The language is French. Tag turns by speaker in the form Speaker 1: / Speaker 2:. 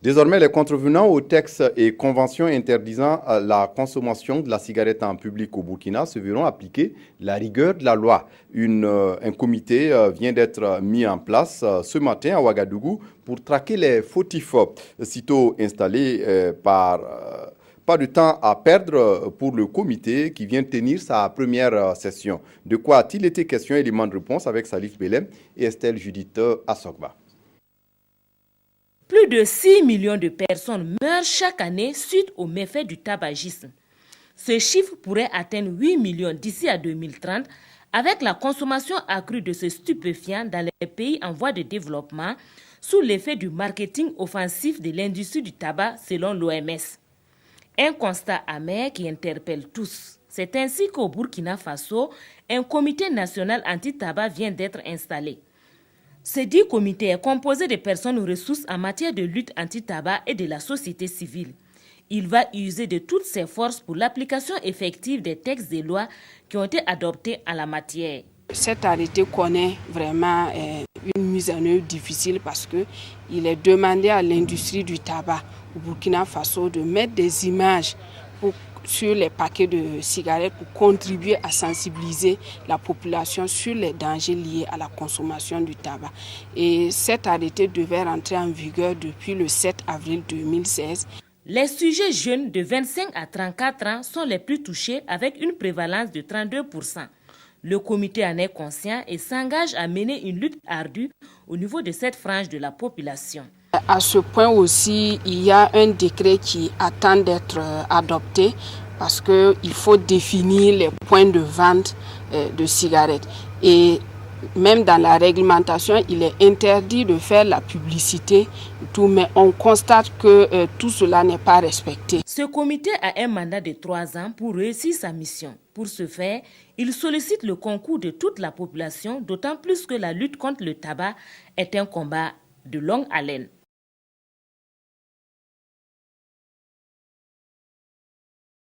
Speaker 1: Désormais, les contrevenants aux textes et conventions interdisant la consommation de la cigarette en public au Burkina se verront appliquer la rigueur de la loi. Un comité vient d'être mis en place ce matin à Ouagadougou pour traquer les fautifs. Sitôt installé pas de temps à perdre pour le comité qui vient tenir sa première session. De quoi a-t-il été question? Élément de réponse avec Salif Belem et Estelle Judith Assogba.
Speaker 2: Plus de 6 millions de personnes meurent chaque année suite aux méfaits du tabagisme. Ce chiffre pourrait atteindre 8 millions d'ici à 2030 avec la consommation accrue de ce stupéfiant dans les pays en voie de développement sous l'effet du marketing offensif de l'industrie du tabac selon l'OMS. Un constat amer qui interpelle tous. C'est ainsi qu'au Burkina Faso, un comité national anti-tabac vient d'être installé. Ce dit comité est composé de personnes aux ressources en matière de lutte anti-tabac et de la société civile. Il va user de toutes ses forces pour l'application effective des textes et lois qui ont été adoptés en la matière.
Speaker 3: Cet arrêté connaît vraiment une mise en œuvre difficile parce qu'il est demandé à l'industrie du tabac au Burkina Faso de mettre des images sur les paquets de cigarettes pour contribuer à sensibiliser la population sur les dangers liés à la consommation du tabac. Et cet arrêté devait rentrer en vigueur depuis le 7 avril 2016.
Speaker 2: Les sujets jeunes de 25 à 34 ans sont les plus touchés avec une prévalence de 32%. Le comité en est conscient et s'engage à mener une lutte ardue au niveau de cette frange de la population.
Speaker 3: À ce point aussi, il y a un décret qui attend d'être adopté parce qu'il faut définir les points de vente de cigarettes. Et même dans la réglementation, il est interdit de faire la publicité, mais on constate que tout cela n'est pas respecté.
Speaker 2: Ce comité a un mandat de 3 ans pour réussir sa mission. Pour ce faire, il sollicite le concours de toute la population, d'autant plus que la lutte contre le tabac est un combat de longue haleine.